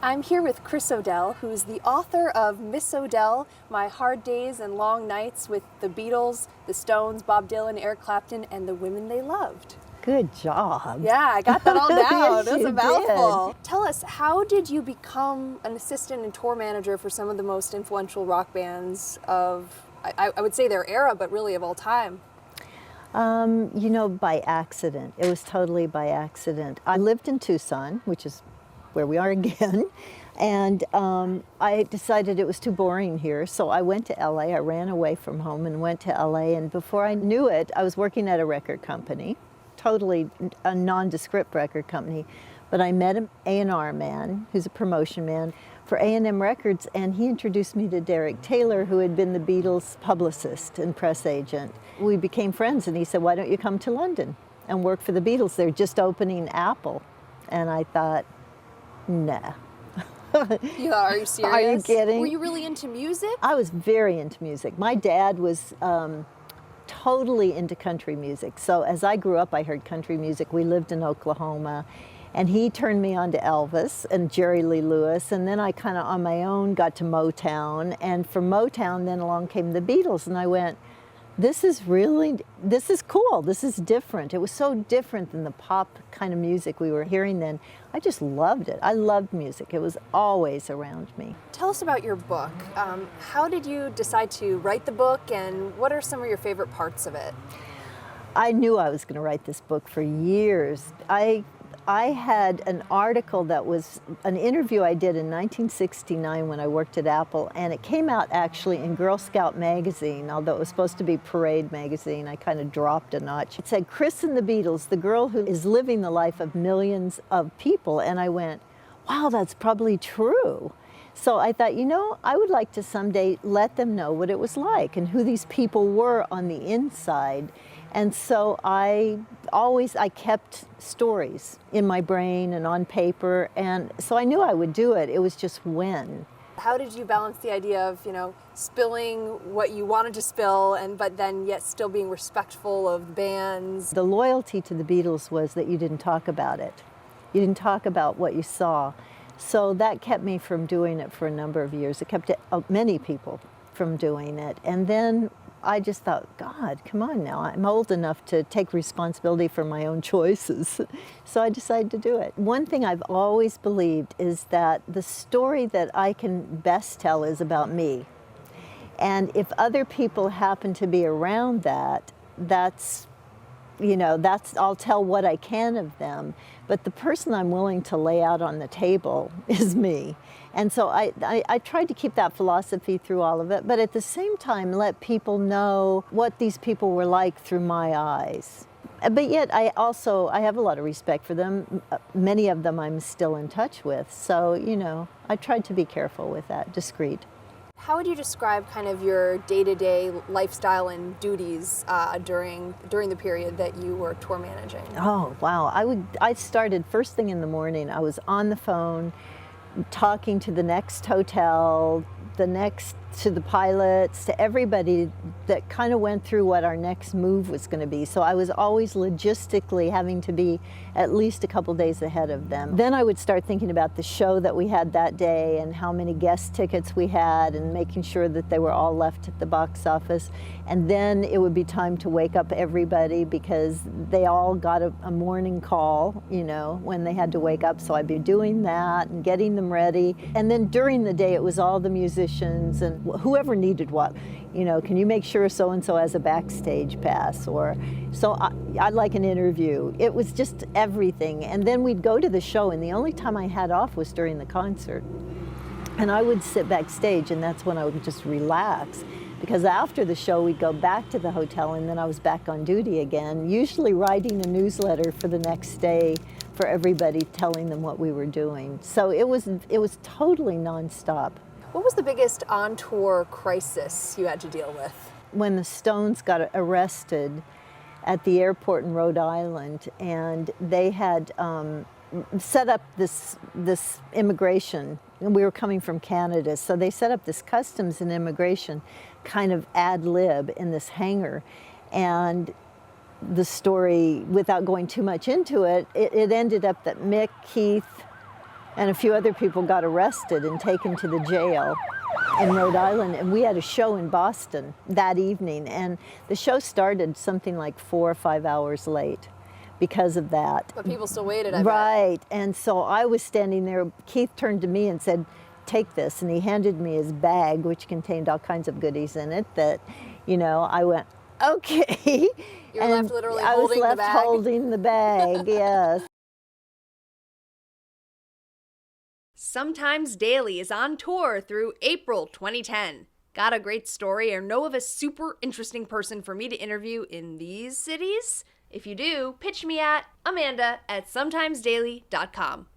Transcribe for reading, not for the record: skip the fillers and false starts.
I'm here with Chris O'Dell, who is the author of Miss O'Dell, My Hard Days and Long Nights with the Beatles, the Stones, Bob Dylan, Eric Clapton, and the Women They Loved. Good job. Yeah, I got that all down. Yes, That was you a mouthful. did. Tell us, how did you become an assistant and tour manager for some of the most influential rock bands of, I would say their era, but really of all time? By accident. It was totally by accident. I lived in Tucson, which is where we are again, and I decided it was too boring here, so I went to LA. I ran away from home and went to LA, and before I knew it, I was working at a record company, totally a nondescript record company, but I met an A&R man, who's a promotion man, for A&M Records, and he introduced me to Derek Taylor, who had been the Beatles' publicist and press agent. We became friends, and he said, "Why don't you come to London and work for the Beatles? They're just opening Apple." And I thought, nah. You thought, are you serious? Are you kidding? Were you really into music? I was very into music. My dad was totally into country music. So as I grew up, I heard country music. We lived in Oklahoma. And he turned me on to Elvis and Jerry Lee Lewis, and then I kind of on my own got to Motown, and from Motown then along came the Beatles, and I went, this is cool, this is different. It was so different than the pop kind of music we were hearing then. I just loved it. I loved music. It was always around me. Tell us about your book. How did you decide to write the book, and what are some of your favorite parts of it? I knew I was going to write this book for years. I had an article that was an interview I did in 1969 when I worked at Apple, and it came out actually in Girl Scout magazine, although it was supposed to be Parade magazine. I kind of dropped a notch. It said, "Chris and the Beatles, the girl who is living the life of millions of people." And I went, wow, that's probably true. So I thought, I would like to someday let them know what it was like and who these people were on the inside. And so I kept stories in my brain and on paper, and so I knew I would do it. It was just when. How did you balance the idea of, spilling what you wanted to spill, but then yet still being respectful of bands? The loyalty to the Beatles was that you didn't talk about it. You didn't talk about what you saw. So that kept me from doing it for a number of years. It kept many people from doing it. And then I just thought, God, come on now. I'm old enough to take responsibility for my own choices. So I decided to do it. One thing I've always believed is that the story that I can best tell is about me. And if other people happen to be around that's I'll tell what I can of them. But the person I'm willing to lay out on the table is me. And so I tried to keep that philosophy through all of it, but at the same time let people know what these people were like through my eyes. But yet I have a lot of respect for them. Many of them I'm still in touch with. So, I tried to be careful with that, discreet. How would you describe kind of your day-to-day lifestyle and duties during the period that you were tour managing? Oh, wow. I started first thing in the morning. I was on the phone talking to the next hotel, to the pilots, to everybody that kind of went through what our next move was going to be. So I was always logistically having to be at least a couple days ahead of them. Then I would start thinking about the show that we had that day and how many guest tickets we had and making sure that they were all left at the box office. And then it would be time to wake up everybody because they all got a morning call, when they had to wake up. So I'd be doing that and getting them ready. And then during the day, it was all the musicians and whoever needed what. Can you make sure so-and-so has a backstage pass? I'd like an interview. It was just everything. And then we'd go to the show, and the only time I had off was during the concert. And I would sit backstage, and that's when I would just relax. Because after the show, we'd go back to the hotel, and then I was back on duty again, usually writing a newsletter for the next day for everybody, telling them what we were doing. So it was totally nonstop. What was the biggest on-tour crisis you had to deal with? When the Stones got arrested at the airport in Rhode Island, and they had set up this immigration, and we were coming from Canada, so they set up this customs and immigration kind of ad lib in this hangar, and the story without going too much into it, it ended up that Mick, Keith, and a few other people got arrested and taken to the jail in Rhode Island, and we had a show in Boston that evening, and the show started something like 4 or 5 hours late because of that. But people still waited, I bet. Right, and so I was standing there. Keith turned to me and said, "Take this," and he handed me his bag, which contained all kinds of goodies in it that, I went, okay. You were left literally I was holding the left bag? holding the bag, yes. Sometimes Daily is on tour through April 2010. Got a great story or know of a super interesting person for me to interview in these cities? If you do, pitch me at Amanda@sometimesdaily.com.